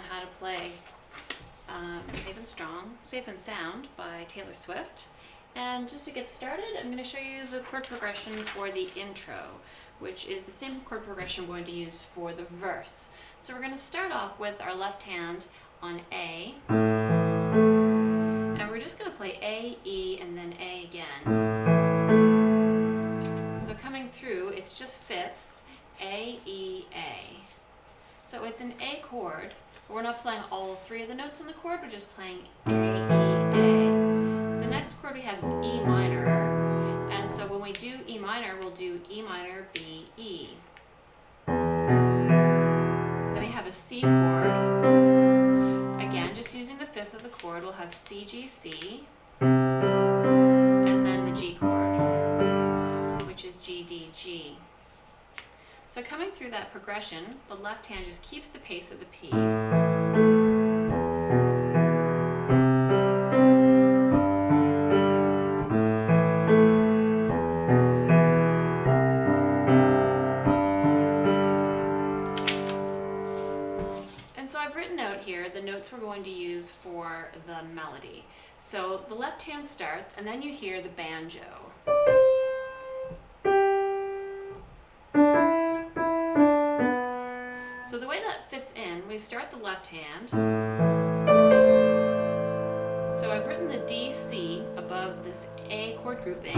how to play Safe and Sound by Taylor Swift. And just to get started, I'm going to show you the chord progression for the intro, which is the same chord progression I'm going to use for the verse. So we're going to start off with our left hand on A, and we're just going to play A, E, and then A again. So coming through, it's just fifths, A, E, A. So it's an A chord, but we're not playing all three of the notes on the chord, we're just playing A, E, A. The next chord we have is E minor, and so when we do E minor, we'll do E minor, B, E. Then we have a C chord. Again, just using the fifth of the chord, we'll have C, G, C, and then the G chord, which is G, D, G. So coming through that progression, the left hand just keeps the pace of the piece. And so I've written out here the notes we're going to use for the melody. So the left hand starts, and then you hear the banjo. So the way that fits in, we start the left hand. So I've written the D, C above this A chord grouping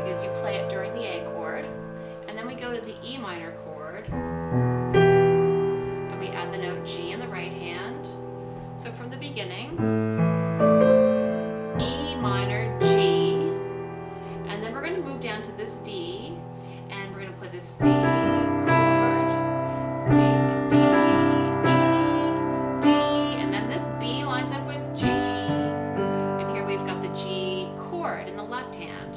because you play it during the A chord. And then we go to the E minor chord and we add the note G in the right hand. So from the beginning, E minor, G, and then we're going to move down to this D and we're going to play this C, C, D, E, D, and then this B lines up with G, and here we've got the G chord in the left hand.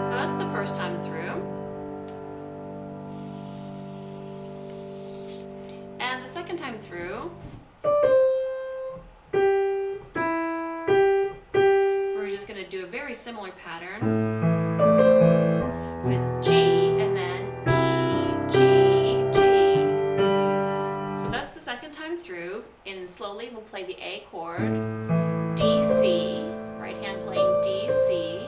So that's the first time through. And the second time through, we're just going to do a very similar pattern with G and then E, G, G. So that's the second time through. And slowly we'll play the A chord, D, C, right hand playing D, C.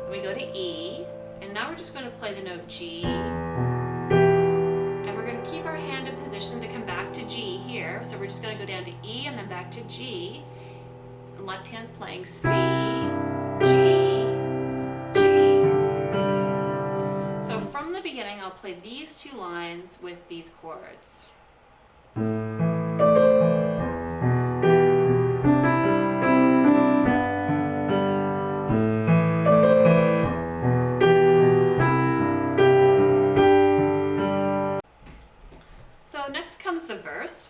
Then we go to E, and now we're just going to play the note G. And we're going to keep our hand in position to come back to G here. So we're just going to go down to E and then back to G. The left hand's playing C, G, G. So from the beginning, I'll play these two lines with these chords. So next comes the verse,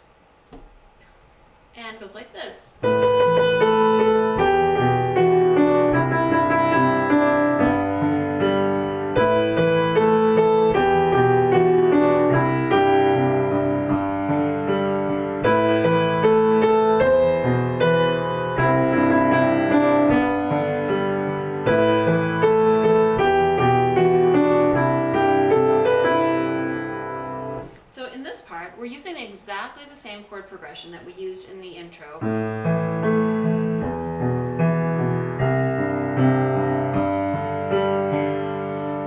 and it goes like this. So in this part, we're using exactly the same chord progression that we used in the intro.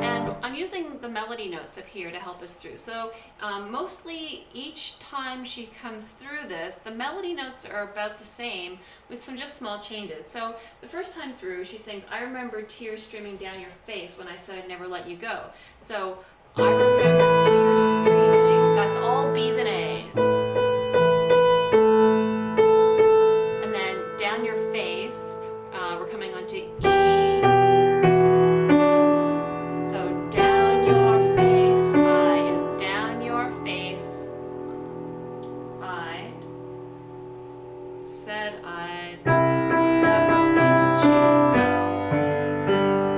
And I'm using the melody notes up here to help us through. So mostly each time she comes through this, the melody notes are about the same with some just small changes. So the first time through, she sings, "I remember tears streaming down your face when I said I'd never let you go." So I remember tears streaming. That's all B's and A's. And then down your face, we're coming on to E. So down your face, I is down your face. I said I'd never let you go.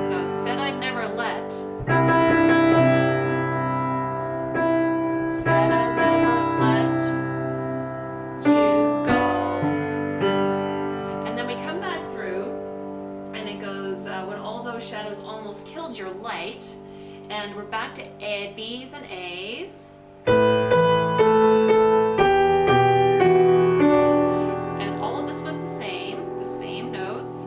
So said I'd never let. and A's. And all of this was the same notes.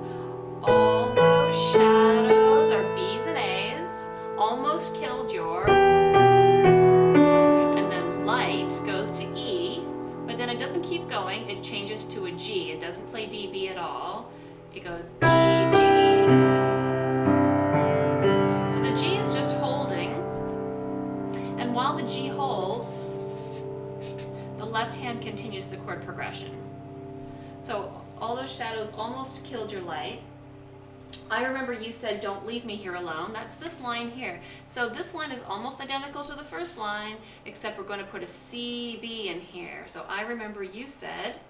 All those shadows are B's and A's. Almost killed your. And then light goes to E, but then it doesn't keep going. It changes to a G. It doesn't play D, B at all. It goes E, G. So the G is just holding. And while the G holds, the left hand continues the chord progression. So all those shadows almost killed your light. I remember you said, don't leave me here alone. That's this line here. So this line is almost identical to the first line, except we're going to put a C, B in here. So I remember you said,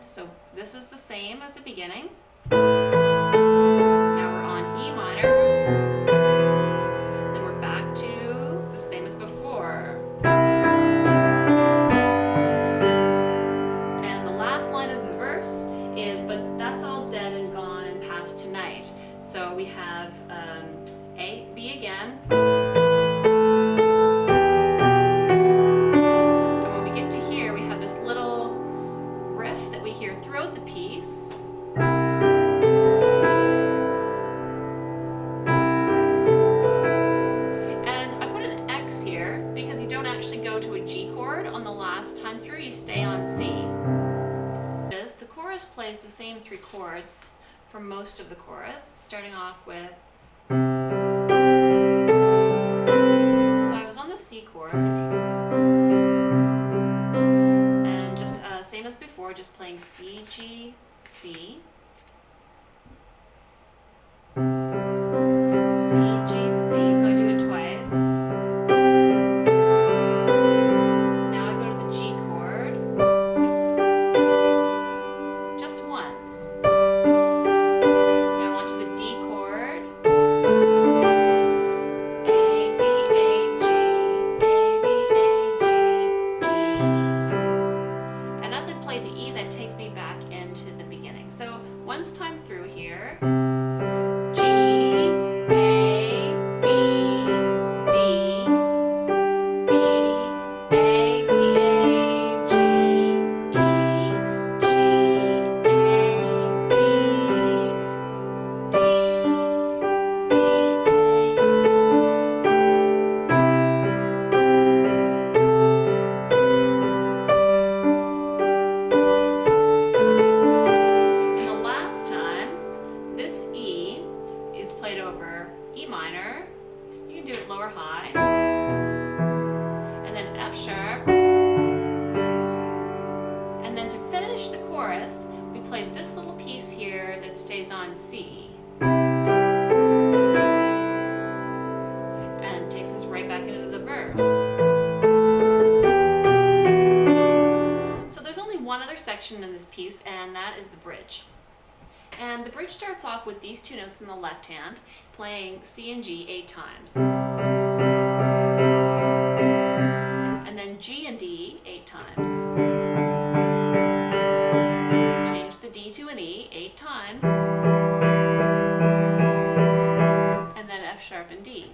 so this is the same as the beginning. Now we're on E minor. Then we're back to the same as before. And the last line of the verse is, but that's all dead and gone and past tonight. So we have A, B again. And when we get to here, we have this little riff that we hear throughout the piece. And I put an X here because you don't actually go to a G chord on the last time through, you stay on C. The chorus plays the same three chords for most of the chorus, starting off with, so I was on the C chord, and just same as before, just playing C, G, C, C, G, C, so I do it twice. Now I go to the G chord, just once. Now onto the D chord, A, B, A, G, A, B, A, G, E. And as I play the E, that takes me back into the beginning. So once time through here, G, A, B, D, B, A, B, A, G, E, G, A, B, D, And the last time, this E is played over E minor. You can do it lower high. And then F sharp. And then to finish the chorus, we played this little piece here that stays on C. And takes us right back into the verse. So there's only one other section in this piece, and that is the bridge. And the bridge starts off with these two notes in the left hand, playing C and G 8 times. And then G and D 8 times. Change the D to an E 8 times. And then F sharp and D.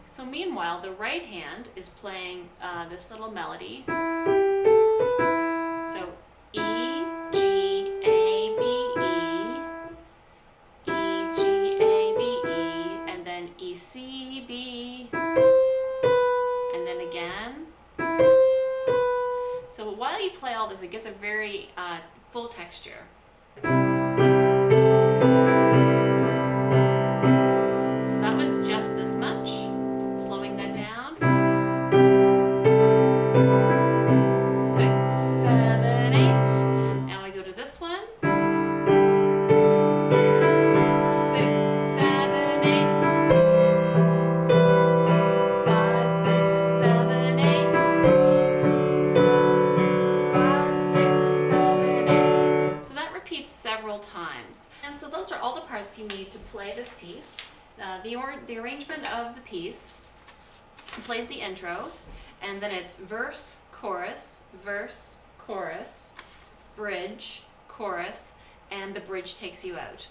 So meanwhile, the right hand is playing this little melody. So E, G, A, B, E, E, G, A, B, E, and then E, C, B, and then again. So while you play all this, it gets a very full texture. So that was just this much. Slowing that down. 6, 7, 8. Now I go to this one. 6, 7, 8. 5, 6, 7, 8. 5, 6, 7, 8. So that repeats several times. And so those are all the parts you need to play this piece. The arrangement of the piece plays the intro, and then it's verse, chorus, bridge, chorus, and the bridge takes you out.